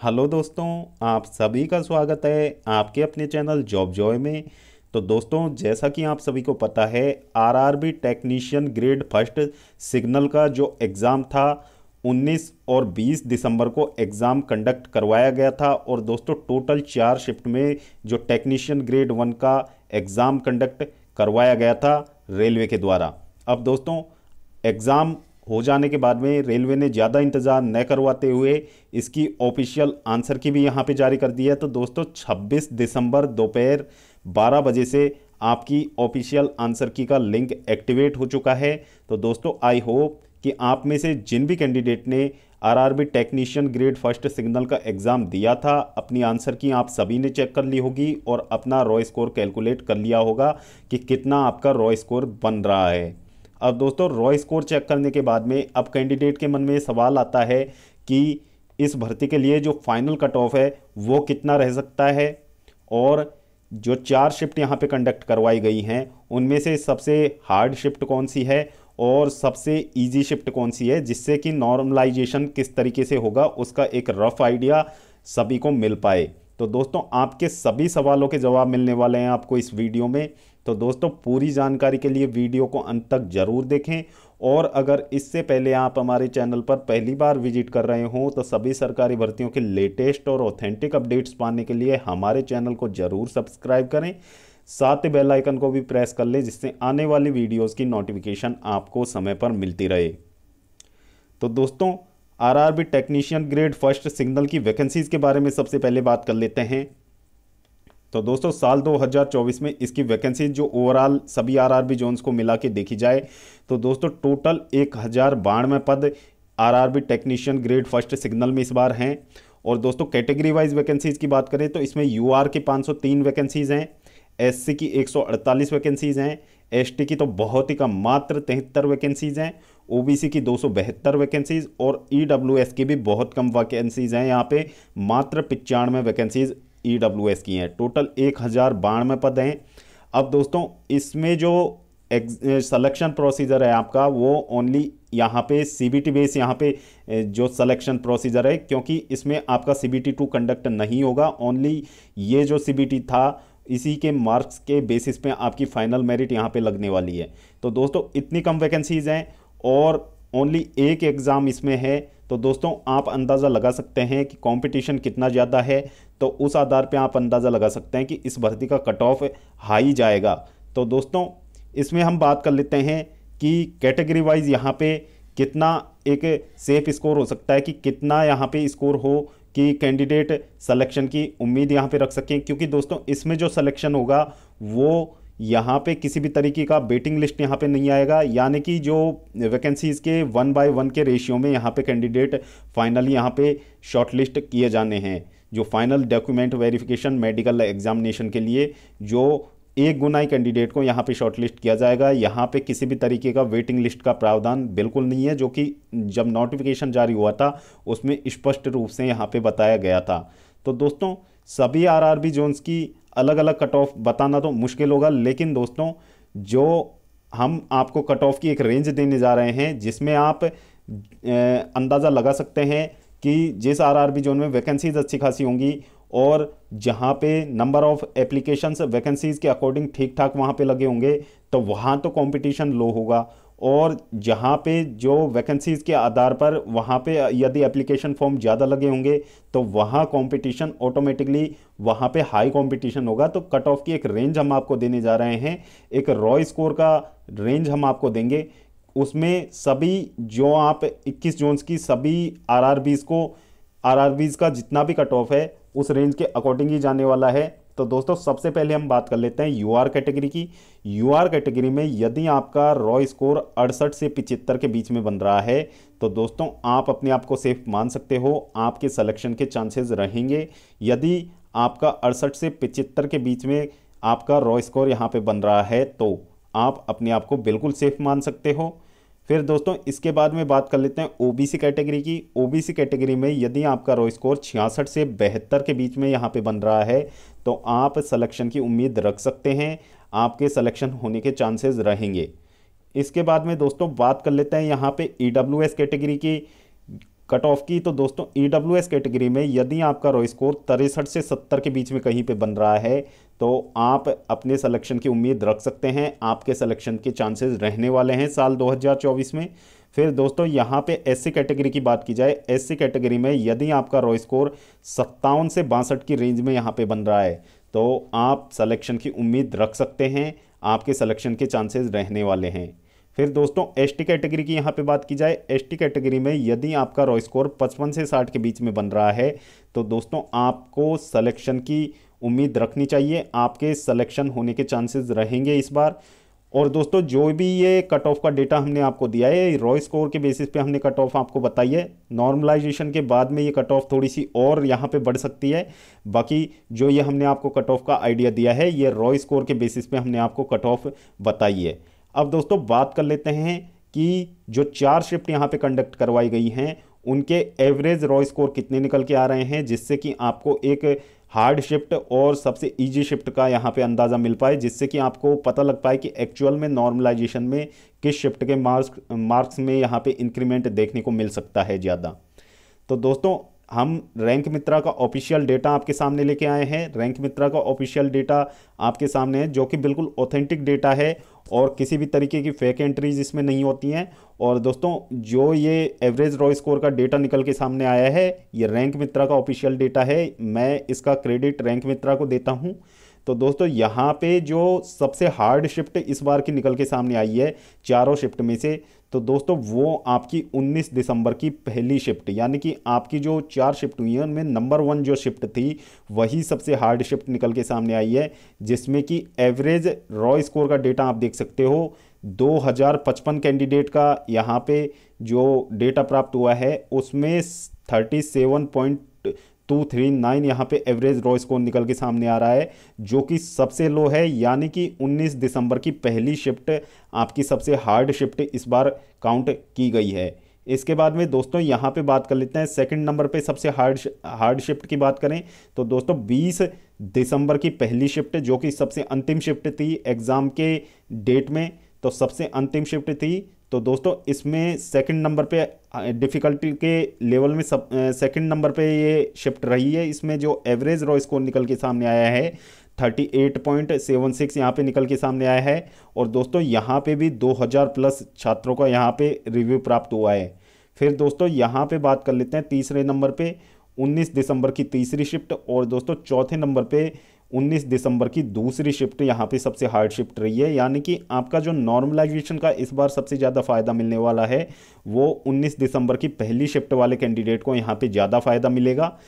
Hello दोस्तों, आप सभी का स्वागत है आपके अपने चैनल जॉब जॉय में। तो दोस्तों, जैसा कि आप सभी को पता है, RRB technician grade first signal का जो एग्ज़ाम था 19 और 20 दिसंबर को एग्ज़ाम कंडक्ट करवाया गया था। और दोस्तों, टोटल 4 शिफ्ट में जो टेक्नीशियन ग्रेड 1 का एग्ज़ाम कंडक्ट करवाया गया था रेलवे के द्वारा। अब दोस्तों, एग्ज़ाम हो जाने के बाद में रेलवे ने ज़्यादा इंतज़ार न करवाते हुए इसकी ऑफिशियल आंसर की भी यहाँ पे जारी कर दी है। तो दोस्तों, 26 दिसंबर दोपहर 12 बजे से आपकी ऑफिशियल आंसर की का लिंक एक्टिवेट हो चुका है। तो दोस्तों, आई होप कि आप में से जिन भी कैंडिडेट ने RRB technician grade first signal का एग्ज़ाम दिया था, अपनी आंसर की आप सभी ने चेक कर ली होगी और अपना रॉ स्कोर कैलकुलेट कर लिया होगा कि कितना आपका रॉ स्कोर बन रहा है। अब दोस्तों, रॉ स्कोर चेक करने के बाद में अब कैंडिडेट के मन में सवाल आता है कि इस भर्ती के लिए जो फाइनल कट ऑफ है वो कितना रह सकता है, और जो 4 शिफ्ट यहाँ पे कंडक्ट करवाई गई हैं उनमें से सबसे हार्ड शिफ्ट कौन सी है और सबसे इजी शिफ्ट कौन सी है, जिससे कि नॉर्मलाइजेशन किस तरीके से होगा उसका एक रफ आइडिया सभी को मिल पाए। तो दोस्तों, आपके सभी सवालों के जवाब मिलने वाले हैं आपको इस वीडियो में। तो दोस्तों, पूरी जानकारी के लिए वीडियो को अंत तक जरूर देखें। और अगर इससे पहले आप हमारे चैनल पर पहली बार विजिट कर रहे हो तो सभी सरकारी भर्तियों के लेटेस्ट और ऑथेंटिक अपडेट्स पाने के लिए हमारे चैनल को जरूर सब्सक्राइब करें। साथ ही बेल आइकन को भी प्रेस कर लें, जिससे आने वाली वीडियोस की नोटिफिकेशन आपको समय पर मिलती रहे। तो दोस्तों, RRB technician grade first signal की वैकेंसीज के बारे में सबसे पहले बात कर लेते हैं। तो दोस्तों, साल 2024 में इसकी वैकेंसी जो ओवरऑल सभी आरआरबी जोन्स को मिला के देखी जाए तो दोस्तों टोटल 1092 पद RRB technician grade first signal में इस बार हैं। और दोस्तों, कैटेगरी वाइज वैकेंसीज की बात करें तो इसमें यूआर की 503 वैकेंसीज हैं, एससी की 148 वैकेंसीज हैं, एसटी की तो बहुत ही कम मात्र 73 वैकेंसीज हैं, ओबीसी की 272 वैकेंसीज और ईडब्ल्यूएस की भी बहुत कम वैकेंसीज हैं। यहाँ पे मात्र 95 वैकेंसीज ईडब्ल्यूएस की हैं। टोटल 1092 पद हैं। अब दोस्तों, इसमें जो सिलेक्शन प्रोसीजर है आपका वो ओनली यहाँ पे सीबीटी बेस यहाँ पे जो सिलेक्शन प्रोसीजर है, क्योंकि इसमें आपका सीबीटी 2 कंडक्ट नहीं होगा। ओनली ये जो सीबीटी था इसी के मार्क्स के बेसिस पे आपकी फाइनल मेरिट यहाँ पे लगने वाली है। तो दोस्तों, इतनी कम वैकेंसीज हैं और ओनली एक एग्ज़ाम इसमें है। तो दोस्तों, आप अंदाज़ा लगा सकते हैं कि कंपटीशन कितना ज़्यादा है। तो उस आधार पे आप अंदाज़ा लगा सकते हैं कि इस भर्ती का कट ऑफ हाई जाएगा। तो दोस्तों, इसमें हम बात कर लेते हैं कि कैटेगरी वाइज यहाँ पे कितना एक सेफ स्कोर हो सकता है, कि कितना यहाँ पे स्कोर हो कि कैंडिडेट सिलेक्शन की उम्मीद यहाँ पे रख सकें। क्योंकि दोस्तों, इसमें जो सिलेक्शन होगा वो यहाँ पे किसी भी तरीके का वेटिंग लिस्ट यहाँ पे नहीं आएगा, यानी कि जो वैकेंसीज़ के 1/1 के रेशियो में यहाँ पे कैंडिडेट फाइनली यहाँ पे शॉर्टलिस्ट किए जाने हैं। जो final document verification medical examination के लिए जो 1 गुना कैंडिडेट को यहाँ पे शॉर्टलिस्ट किया जाएगा। यहाँ पे किसी भी तरीके का वेटिंग लिस्ट का प्रावधान बिल्कुल नहीं है, जो कि जब नोटिफिकेशन जारी हुआ था उसमें स्पष्ट रूप से यहाँ पे बताया गया था। तो दोस्तों, सभी आरआरबी जोन्स की अलग अलग कट ऑफ बताना तो मुश्किल होगा, लेकिन दोस्तों जो हम आपको कट ऑफ की एक रेंज देने जा रहे हैं जिसमें आप अंदाज़ा लगा सकते हैं कि जिस आरआरबी जोन में वैकेंसीज अच्छी खासी होंगी और जहाँ पे नंबर ऑफ़ एप्लीकेशंस वैकेंसीज़ के अकॉर्डिंग ठीक ठाक वहाँ पे लगे होंगे तो वहाँ तो कंपटीशन लो होगा। और जहाँ पे जो वैकेंसीज़ के आधार पर वहाँ पे यदि एप्लीकेशन फॉर्म ज़्यादा लगे होंगे तो वहाँ कंपटीशन ऑटोमेटिकली वहाँ पे हाई कंपटीशन होगा। तो कट ऑफ की एक रेंज हम आपको देने जा रहे हैं, एक रॉ स्कोर का रेंज हम आपको देंगे। उसमें सभी जो आप 21 जोन्स की सभी आरआरबीज़ का जितना भी कट ऑफ है उस रेंज के अकॉर्डिंग ही जाने वाला है। तो दोस्तों, सबसे पहले हम बात कर लेते हैं यूआर कैटेगरी की। यूआर कैटेगरी में यदि आपका रॉ स्कोर 68 से 75 के बीच में बन रहा है तो दोस्तों आप अपने आप को सेफ मान सकते हो, आपके सिलेक्शन के चांसेस रहेंगे। यदि आपका 68 से 75 के बीच में आपका रॉ स्कोर यहाँ पे बन रहा है तो आप अपने आप को बिल्कुल सेफ मान सकते हो। फिर दोस्तों, इसके बाद में बात कर लेते हैं ओबीसी कैटेगरी की। ओबीसी कैटेगरी में यदि आपका रॉ स्कोर 66 से 72 के बीच में यहाँ पे बन रहा है तो आप सिलेक्शन की उम्मीद रख सकते हैं, आपके सिलेक्शन होने के चांसेस रहेंगे। इसके बाद में दोस्तों बात कर लेते हैं यहाँ पे ईडब्ल्यूएस कैटेगरी की। कट ऑफ की, तो दोस्तों EWS कैटेगरी में यदि आपका रॉ स्कोर 63 से 70 के बीच में कहीं पे बन रहा है तो आप अपने सिलेक्शन की उम्मीद रख सकते हैं। आपके सिलेक्शन के चांसेस रहने वाले हैं साल 2024 में। फिर दोस्तों यहाँ पे SC कैटेगरी की बात की जाए, SC कैटेगरी में यदि आपका रॉ स्कोर 57 से 62 की रेंज में यहाँ पे बन रहा है तो आप सिलेक्शन की उम्मीद रख सकते हैं, आपके सिलेक्शन के चांसेस रहने वाले हैं। फिर दोस्तों ST कैटेगरी की यहाँ पे बात की जाए, ST कैटेगरी में यदि आपका रॉ स्कोर 55 से 60 के बीच में बन रहा है तो दोस्तों आपको सिलेक्शन की उम्मीद रखनी चाहिए, आपके सिलेक्शन होने के चांसेस रहेंगे इस बार। और दोस्तों जो भी ये कट ऑफ का डेटा हमने आपको दिया है, रॉ स्कोर के बेसिस पे हमने कट ऑफ आपको बताई है। नॉर्मलाइजेशन के बाद में ये कट ऑफ थोड़ी सी और यहाँ पे बढ़ सकती है। बाकी जो ये हमने आपको कट ऑफ का आइडिया दिया है ये रॉ स्कोर के बेसिस पे हमने आपको कट ऑफ बताई है। अब दोस्तों बात कर लेते हैं कि जो 4 शिफ्ट यहाँ पे कंडक्ट करवाई गई हैं उनके एवरेज रॉ स्कोर कितने निकल के आ रहे हैं, जिससे कि आपको एक हार्ड शिफ्ट और सबसे इजी शिफ्ट का यहाँ पे अंदाज़ा मिल पाए, जिससे कि आपको पता लग पाए कि एक्चुअल में नॉर्मलाइजेशन में किस शिफ्ट के मार्क्स में यहाँ पे इंक्रीमेंट देखने को मिल सकता है ज़्यादा। तो दोस्तों हम रैंक मित्रा का ऑफिशियल डेटा आपके सामने लेके आए हैं। रैंक मित्रा का ऑफिशियल डेटा आपके सामने है जो कि बिल्कुल ऑथेंटिक डेटा है और किसी भी तरीके की फेक एंट्रीज इसमें नहीं होती हैं। और दोस्तों जो ये एवरेज रॉ स्कोर का डेटा निकल के सामने आया है ये रैंक मित्रा का ऑफिशियल डेटा है, मैं इसका क्रेडिट रैंक मित्रा को देता हूँ। तो दोस्तों यहाँ पे जो सबसे हार्ड शिफ्ट इस बार की निकल के सामने आई है चारों शिफ्ट में से, तो दोस्तों वो आपकी 19 दिसंबर की पहली शिफ्ट, यानी कि आपकी जो 4 शिफ्ट हुई हैं उनमें नंबर 1 जो शिफ्ट थी वही सबसे हार्ड शिफ्ट निकल के सामने आई है, जिसमें कि एवरेज रॉ स्कोर का डेटा आप देख सकते हो 2055 कैंडिडेट का यहाँ पे जो डेटा प्राप्त हुआ है उसमें 37.239 यहाँ पे एवरेज रॉ स्कोर निकल के सामने आ रहा है, जो कि सबसे लो है। यानी कि 19 दिसंबर की पहली शिफ्ट आपकी सबसे हार्ड शिफ्ट इस बार काउंट की गई है। इसके बाद में दोस्तों यहाँ पे बात कर लेते हैं सेकंड नंबर पे सबसे हार्ड शिफ्ट की बात करें तो दोस्तों 20 दिसंबर की पहली शिफ्ट जो कि सबसे अंतिम शिफ्ट थी एग्ज़ाम के डेट में, तो सबसे अंतिम शिफ्ट थी। तो दोस्तों इसमें सेकंड नंबर पे डिफ़िकल्टी के लेवल में सेकंड नंबर पे ये शिफ्ट रही है। इसमें जो एवरेज रॉ स्कोर निकल के सामने आया है 38.76 यहाँ पे निकल के सामने आया है। और दोस्तों यहाँ पे भी 2000 प्लस छात्रों का यहाँ पे रिव्यू प्राप्त हुआ है। फिर दोस्तों यहाँ पे बात कर लेते हैं तीसरे नंबर पे 19 दिसंबर की तीसरी शिफ्ट, और दोस्तों चौथे नंबर पे 19 दिसंबर की दूसरी शिफ्ट यहाँ पे सबसे हार्ड शिफ्ट रही है। यानी कि आपका जो नॉर्मलाइजेशन का इस बार सबसे ज़्यादा फ़ायदा मिलने वाला है वो 19 दिसंबर की पहली शिफ्ट वाले कैंडिडेट को यहाँ पे ज़्यादा फ़ायदा मिलेगा।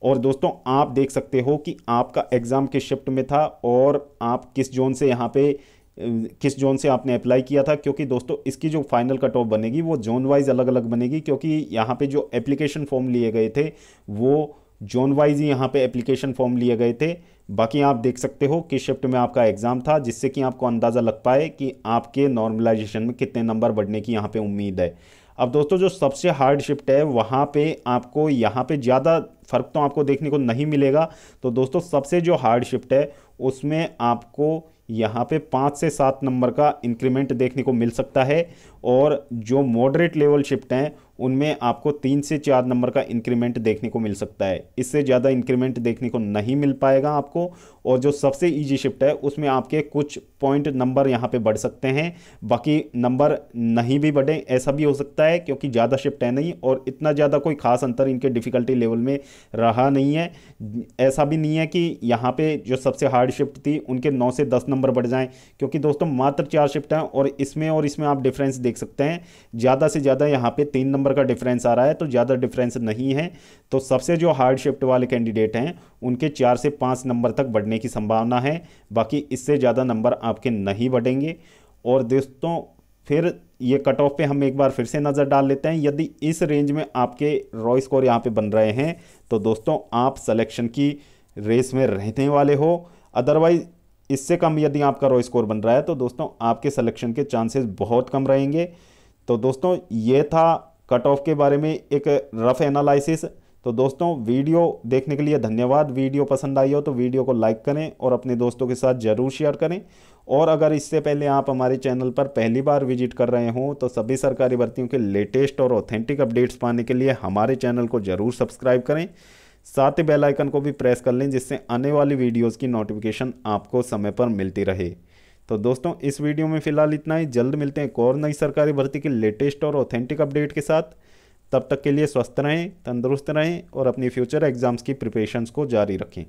और दोस्तों आप देख सकते हो कि आपका एग्ज़ाम किस शिफ्ट में था और आप किस जोन से यहाँ पे किस जोन से आपने अप्लाई किया था, क्योंकि दोस्तों इसकी जो फाइनल कट ऑफ बनेगी वो जोन वाइज अलग अलग बनेगी, क्योंकि यहाँ पे जो एप्लीकेशन फॉर्म लिए गए थे वो जोन वाइज ही यहाँ पे एप्लीकेशन फॉर्म लिए गए थे। बाकी आप देख सकते हो किस शिफ्ट में आपका एग्ज़ाम था, जिससे कि आपको अंदाज़ा लग पाए कि आपके नॉर्मलाइजेशन में कितने नंबर बढ़ने की यहाँ पे उम्मीद है। अब दोस्तों जो सबसे हार्ड शिफ्ट है वहाँ पे आपको यहाँ पे ज़्यादा फ़र्क तो आपको देखने को नहीं मिलेगा। तो दोस्तों सबसे जो हार्ड शिफ्ट है उसमें आपको यहाँ पे 5 से 7 नंबर का इंक्रीमेंट देखने को मिल सकता है, और जो मॉडरेट लेवल शिफ्ट हैं उनमें आपको 3 से 4 नंबर का इंक्रीमेंट देखने को मिल सकता है। इससे ज़्यादा इंक्रीमेंट देखने को नहीं मिल पाएगा आपको। और जो सबसे इजी शिफ्ट है उसमें आपके कुछ पॉइंट नंबर यहाँ पे बढ़ सकते हैं, बाकी नंबर नहीं भी बढ़े, ऐसा भी हो सकता है, क्योंकि ज़्यादा शिफ्ट है नहीं और इतना ज़्यादा कोई खास अंतर इनके डिफ़िकल्टी लेवल में रहा नहीं है। ऐसा भी नहीं है कि यहाँ पे जो सबसे हार्ड शिफ्ट थी उनके 9 से 10 नंबर बढ़ जाएँ, क्योंकि दोस्तों मात्र 4 शिफ्ट हैं और इसमें आप डिफरेंस देख सकते हैं। ज़्यादा से ज़्यादा यहाँ पे 3 नंबर का डिफरेंस आ रहा है, तो ज़्यादा डिफरेंस नहीं है। तो सबसे जो हार्ड शिफ्ट वाले कैंडिडेट हैं उनके 4 से 5 नंबर तक बढ़ने की संभावना है, बाकी इससे ज़्यादा नंबर आपके नहीं बढ़ेंगे। और दोस्तों फिर ये कट ऑफ पे हम एक बार फिर से नज़र डाल लेते हैं। यदि इस रेंज में आपके रॉ स्कोर यहाँ पे बन रहे हैं तो दोस्तों आप सिलेक्शन की रेस में रहने वाले हो। अदरवाइज इससे कम यदि आपका रॉ स्कोर बन रहा है तो दोस्तों आपके सिलेक्शन के चांसेस बहुत कम रहेंगे। तो दोस्तों ये था कट ऑफ के बारे में एक रफ एनालिसिस। तो दोस्तों वीडियो देखने के लिए धन्यवाद। वीडियो पसंद आई हो तो वीडियो को लाइक करें और अपने दोस्तों के साथ ज़रूर शेयर करें। और अगर इससे पहले आप हमारे चैनल पर पहली बार विजिट कर रहे हों तो सभी सरकारी भर्तियों के लेटेस्ट और ऑथेंटिक अपडेट्स पाने के लिए हमारे चैनल को ज़रूर सब्सक्राइब करें। साथ ही बेल आइकन को भी प्रेस कर लें जिससे आने वाली वीडियोज़ की नोटिफिकेशन आपको समय पर मिलती रहे। तो दोस्तों इस वीडियो में फ़िलहाल इतना ही। जल्द मिलते हैं एक और नई सरकारी भर्ती की लेटेस्ट और ऑथेंटिक अपडेट के साथ। तब तक के लिए स्वस्थ रहें, तंदुरुस्त रहें और अपनी फ्यूचर एग्ज़ाम्स की प्रिपरेशंस को जारी रखें।